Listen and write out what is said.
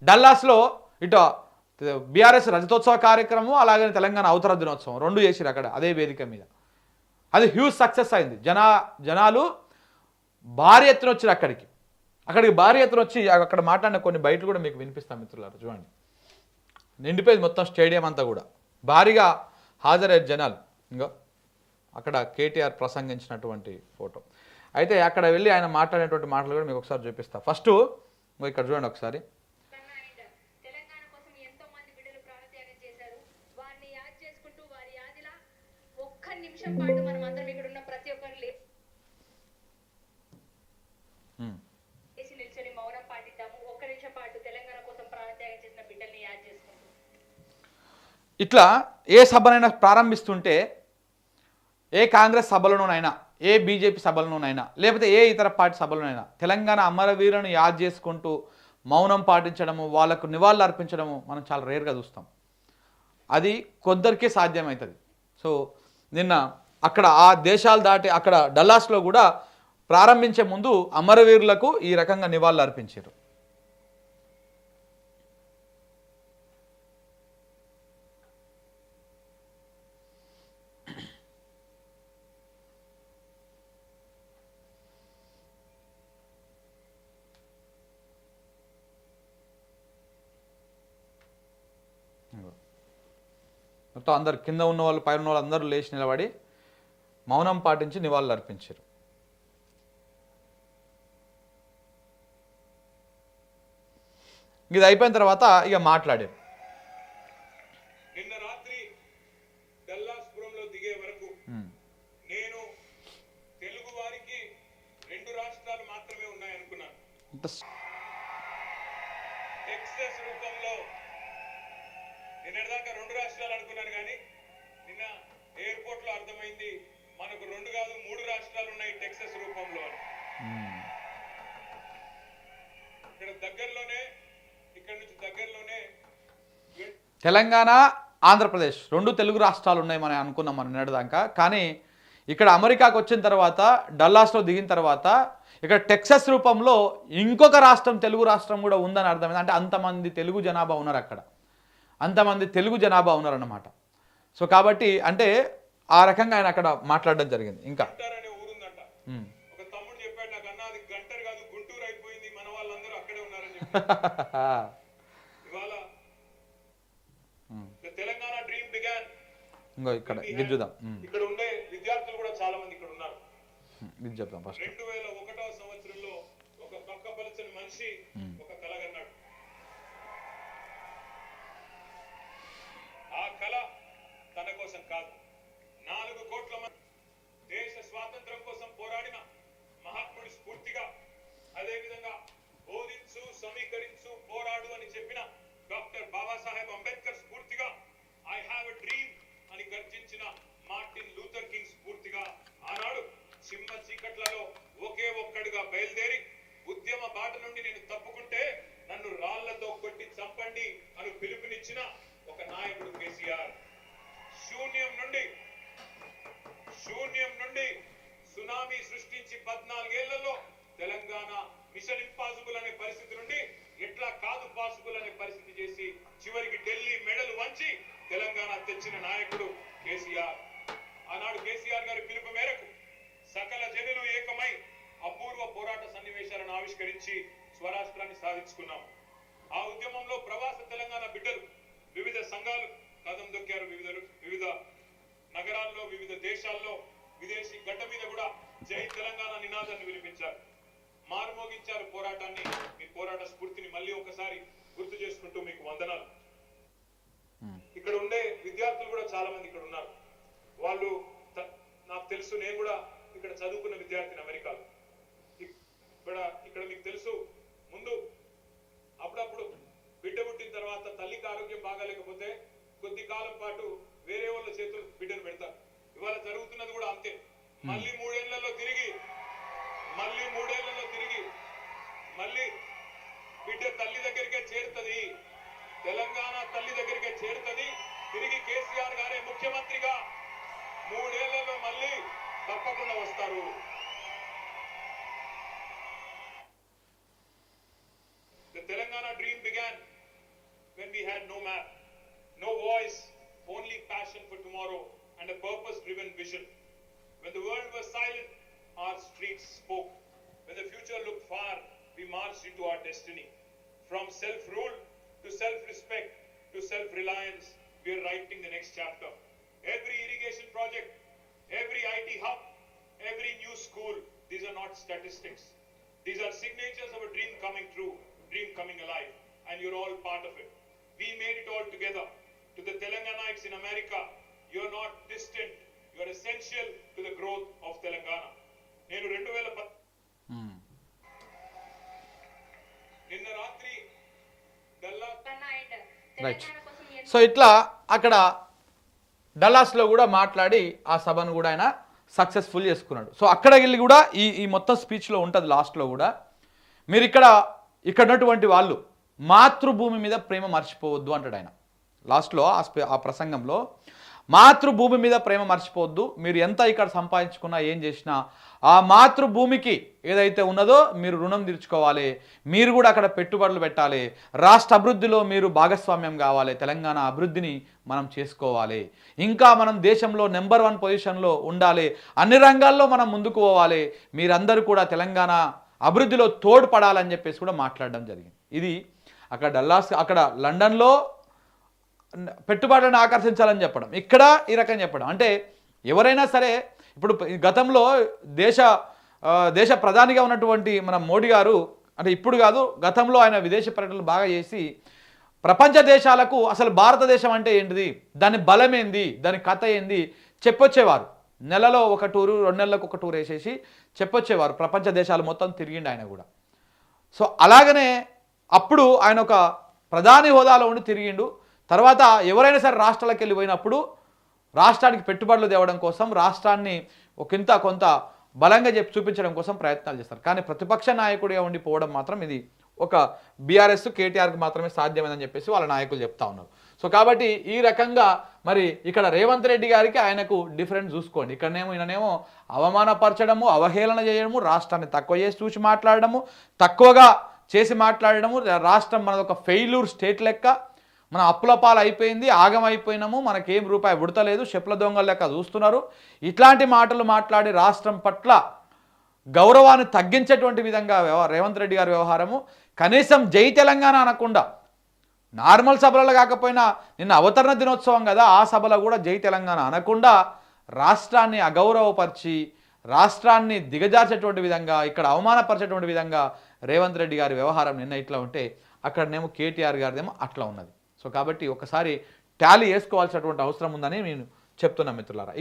డల్లాస్లో ఇటు బీఆర్ఎస్ రజతోత్సవ కార్యక్రమం, అలాగే తెలంగాణ అవతరణ దినోత్సవం రెండు చేసిరు అక్కడ అదే వేదిక మీద. అది హ్యూజ్ సక్సెస్ అయింది. జనాలు భారీ ఎత్తున వచ్చారు అక్కడికి భారీ ఎత్తున వచ్చి అక్కడ మాట్లాడిన కొన్ని బయటలు కూడా మీకు వినిపిస్తాం మిత్రులారు. చూడండి, నిండిపోయింది మొత్తం స్టేడియం అంతా కూడా, భారీగా హాజరయ్యే జనాలు. ఇంకా అక్కడ కేటీఆర్ ప్రసంగించినటువంటి ఫోటో. అయితే అక్కడ వెళ్ళి ఆయన మాట్లాడేటువంటి మాటలు కూడా మీకు ఒకసారి చూపిస్తా. ఫస్ట్ ఇక్కడ చూడండి ఒకసారి. ఇట్లా ఏ సభనైనా ప్రారంభిస్తుంటే, ఏ కాంగ్రెస్ సభలోనైనా, ఏ బీజేపీ సభలోనైనా, లేకపోతే ఏ ఇతర పార్టీ సభలోనైనా తెలంగాణ అమరవీరులను యాద్ చేసుకుంటూ మౌనం పాటించడము, వాళ్ళకు నివాళులు అర్పించడము మనం చాలా రేర్గా చూస్తాం. అది కొందరికే సాధ్యమవుతుంది. సో నిన్న అక్కడ ఆ దేశాలు దాటి అక్కడ డల్లాస్లో కూడా ప్రారంభించే ముందు అమరవీరులకు ఈ రకంగా నివాళులు అర్పించారు. మొత్తం అందరు కింద ఉన్న వాళ్ళు, పైన ఉన్న వాళ్ళు అందరూ లేచి నిలబడి మౌనం పాటించి నివాళులు అర్పించారు. ఇది అయిపోయిన తర్వాత ఇక మాట్లాడారు. నిన్న రాత్రి డల్లాస్పురంలో దిగే వరకు నేను తెలుగు వారికి 2 రాష్ట్రాలు మాత్రమే ఉన్నాయనుకున్నాను. టెక్సస్ రూపంలో నిన్నటిదాకా 2 రాష్ట్రాలు అనుకున్నాను, కానీ నిన్న ఎయిర్పోర్ట్ లో అర్థమైంది మనకు 2 కాదు 3 రాష్ట్రాలు ఉన్నాయి టెక్సస్ రూపంలో అని. ఇక్కడ నుంచి దగ్గరలోనే తెలంగాణ, ఆంధ్రప్రదేశ్ 2 తెలుగు రాష్ట్రాలు ఉన్నాయి మనం అనుకున్నాం మనం నిన్నటిదాకా. కానీ ఇక్కడ అమెరికాకు వచ్చిన తర్వాత, డల్లాస్లో దిగిన తర్వాత ఇక్కడ టెక్సస్ రూపంలో ఇంకొక రాష్ట్రం, తెలుగు రాష్ట్రం కూడా ఉందని అర్థమైంది. అంటే అంతమంది తెలుగు జనాభా ఉన్నారు అక్కడ, అంతమంది తెలుగు జనాభా ఉన్నారన్నమాట. సో కాబట్టి అంటే ఆ రకంగా ఆయన అక్కడ మాట్లాడడం జరిగింది. ఇంకా ఊరుందంట, ఒక తమ్ముడు చెప్పాడు నాకు, అన్న అది గంటర్ కాదు గుంటూరు అయిపోయింది, మన వాళ్ళందరూ అక్కడే ఉన్నారని చెప్పి. ఇవాళ తెలంగాణ డ్రీమ్ బిగాన్. ఇంకో ఇక్కడ గిజ్జుదాం. ఇక్కడ ఉండే విద్యార్థులు కూడా చాలా మంది ఇక్కడ ఉన్నారు. ఇది చెప్తాం ఫస్ట్. 2001వ సంవత్సరంలో ఒక పక్కపలచని మనిషి ఒక కల కన్నాడు. ఆ కళ తన కోసం కాదు, 4 కోట్ల మంది దేశ స్వాతంత్రం కోసం పోరాడిన మహాత్ముడి స్ఫూర్తిగా, అదేవిధంగా బోధించు, సమీకరించు, పోరాడు అని చెప్పిన డాక్టర్ బాబాసాహెబ్ అంబేద్కర్ స్ఫూర్తిగా, ఐ హ్యావ్ ఎ డ్రీమ్ అని గర్జించిన మార్టిన్ లూథర్ కింగ్ స్ఫూర్తిగా ఆనాడు సింహ చీకట్లలో ఒకే ఒక్కడిగా బయలుదేరి ఉద్యమ బాట నుండి నేను తప్పుకుంటే నన్ను రాళ్లతో కొట్టి చంపండి అని పిలుపునిచ్చిన ఒక నాయకుడు కేసీఆర్. శూన్యం నుండి సునామీ సృష్టించి 14 ఏళ్లలో తెలంగాణ మిషన్ ఇంపాసిబుల్ అనే పరిస్థితి నుండి ఎట్లా కాదు పాసిబుల్ అనే పరిస్థితి చేసి చివరికి ఢిల్లీ మెడలు వంచి తెలంగాణ తెచ్చిన నాయకుడు కేసీఆర్. ఆనాడు కేసీఆర్ గారి పిలుపు మేరకు సకల జనులు ఏకమై అపూర్వ పోరాట సన్నివేశాలను ఆవిష్కరించి స్వరాష్ట్రాన్ని సాధించుకున్నాం. ఆ ఉద్యమంలో ప్రవాస తెలంగాణ బిడ్డలు, వివిధ సంఘాలు కదం దొక్కారు. వివిధ నగరాల్లో, వివిధ దేశాల్లో, విదేశీ గడ్డ మీద కూడా జై తెలంగాణ నినాదాన్ని వినిపించారు, మారుమోగించారు పోరాటాన్ని. మీ పోరాట స్ఫూర్తిని మళ్ళీ ఒకసారి గుర్తు చేసుకుంటూ మీకు వందనాలు. ఇక్కడ ఉండే విద్యార్థులు కూడా చాలా మంది ఇక్కడ ఉన్నారు. వాళ్ళు నాకు తెలుసు, నేను కూడా ఇక్కడ చదువుకున్న విద్యార్థిని అమెరికాలో. ఇక్కడ మీకు తెలుసు, ముందు అప్పుడప్పుడు బిడ్డ పుట్టిన తర్వాత తల్లికి ఆరోగ్యం బాగాలేకపోతే కొద్ది కాలం పాటు వేరే వాళ్ళ చేతులు బిడ్డను పెడతారు. ఇవాళ జరుగుతున్నది కూడా అంతే. మళ్ళీ 3 ఏళ్లలో తిరిగి మళ్ళీ బిడ్డ తల్లి దగ్గరికే చేరుతుంది, తెలంగాణ తల్లి దగ్గరికే చేరుతుంది. తిరిగి కేసీఆర్ గారే ముఖ్యమంత్రిగా 3 ఏళ్లలో మళ్ళీ తప్పకుండా వస్తారు. The Telangana dream began when we had no map, no voice, only passion for tomorrow and a purpose-driven vision. When the world was silent, our streets spoke. When the future looked far, we marched into our destiny. From self-rule to self-respect to self-reliance, we are writing the next chapter. Every irrigation project, every IT hub, every new school, these are not statistics. These are signatures of a dream coming true, dream coming alive, and you're all part of it. We made it all together. To the Telangana'ites in America, you're not distant, you're essential to the growth of Telangana. నేను 2010 నిన్న రాత్రి right. So ఇట్లా అక్కడ డల్లాస్లో కూడా మాట్లాడి ఆ సభను కూడా ఆయన సక్సెస్ఫుల్ చేసుకున్నాడు. సో అక్కడ వెళ్ళి కూడా ఈ మొత్తం స్పీచ్లో ఉంటుంది లాస్ట్లో కూడా, మీరు ఇక్కడ ఉన్నటువంటి వాళ్ళు మాతృభూమి మీద ప్రేమ మర్చిపోవద్దు అంటాడు ఆయన లాస్ట్లో ఆ ప్రసంగంలో. మాతృభూమి మీద ప్రేమ మర్చిపోవద్దు, మీరు ఎంత ఇక్కడ సంపాదించుకున్నా ఏం చేసినా ఆ మాతృభూమికి ఏదైతే ఉన్నదో మీరు రుణం తీర్చుకోవాలి, మీరు కూడా అక్కడ పెట్టుబడులు పెట్టాలి, రాష్ట్ర అభివృద్ధిలో మీరు భాగస్వామ్యం కావాలి, తెలంగాణ అభివృద్ధిని మనం చేసుకోవాలి, ఇంకా మనం దేశంలో నెంబర్ 1 పొజిషన్లో ఉండాలి, అన్ని రంగాల్లో మనం ముందుకు పోవాలి, మీరందరూ కూడా తెలంగాణ అభివృద్ధిలో తోడ్పడాలని చెప్పేసి కూడా మాట్లాడడం జరిగింది. ఇది అక్కడ డల్లాస్, అక్కడ లండన్లో పెట్టుబడులను ఆకర్షించాలని చెప్పడం, ఇక్కడ ఈ రకం చెప్పడం. అంటే ఎవరైనా సరే ఇప్పుడు గతంలో దేశ ప్రధానిగా ఉన్నటువంటి మన మోడీ గారు, అంటే ఇప్పుడు కాదు గతంలో ఆయన విదేశీ పర్యటనలు బాగా చేసి ప్రపంచ దేశాలకు అసలు భారతదేశం అంటే ఏంటిది, దాని బలం ఏంది, దాని కథ ఏంది చెప్పొచ్చేవారు. నెలలో ఒక టూరు, 2 నెలలకు ఒక టూర్ వేసేసి చెప్పొచ్చేవారు. ప్రపంచ దేశాలు మొత్తం తిరిగిండు ఆయన కూడా. సో అలాగనే అప్పుడు ఆయన ఒక ప్రధాని హోదాలో ఉండి తిరిగిండు. తర్వాత ఎవరైనా సరే రాష్ట్రాలకు వెళ్ళి పోయినప్పుడు రాష్ట్రానికి పెట్టుబడులు తేవడం కోసం, రాష్ట్రాన్ని కొంత బలంగా చూపించడం కోసం ప్రయత్నాలు చేస్తారు. కానీ ప్రతిపక్ష నాయకుడిగా ఉండి పోవడం మాత్రం ఇది ఒక బీఆర్ఎస్ కేటీఆర్కి మాత్రమే సాధ్యమైందని చెప్పేసి వాళ్ళ నాయకులు చెప్తా ఉన్నారు. సో కాబట్టి ఈ రకంగా మరి ఇక్కడ రేవంత్ రెడ్డి గారికి ఆయనకు డిఫరెంట్ చూసుకోండి. ఇక్కడనేమో ఈయననేమో అవమానపరచడము, అవహేళన చేయడము, రాష్ట్రాన్ని తక్కువ చేసి చూసి మాట్లాడడము, తక్కువగా చేసి మాట్లాడడము, రాష్ట్రం మనది ఒక ఫెయిల్యూర్ స్టేట్ లెక్క, మన అప్పుల పాలు అయిపోయింది, ఆగమైపోయినాము, మనకేం రూపాయి ఉడతలేదు, చెప్పుల దొంగల లెక్క చూస్తున్నారు, ఇట్లాంటి మాటలు మాట్లాడి రాష్ట్రం పట్ల గౌరవాన్ని తగ్గించేటువంటి విధంగా రేవంత్ రెడ్డి గారి వ్యవహారము. కనీసం జై తెలంగాణ అనకుండా, నార్మల్ సభలలో కాకపోయినా నిన్న అవతరణ దినోత్సవం కదా, ఆ సభలో కూడా జై తెలంగాణ అనకుండా రాష్ట్రాన్ని అగౌరవపరిచి, రాష్ట్రాన్ని దిగజార్చేటువంటి విధంగా, ఇక్కడ అవమానపరిచేటువంటి విధంగా రేవంత్ రెడ్డి గారి వ్యవహారం నిన్న ఇట్లా ఉంటే, అక్కడనేమో కేటీఆర్ గారిదేమో అట్లా ఉన్నది. సో కాబట్టి ఒకసారి టాలీ వేసుకోవాల్సినటువంటి అవసరం ఉందని నేను చెప్తున్నా మిత్రులారా.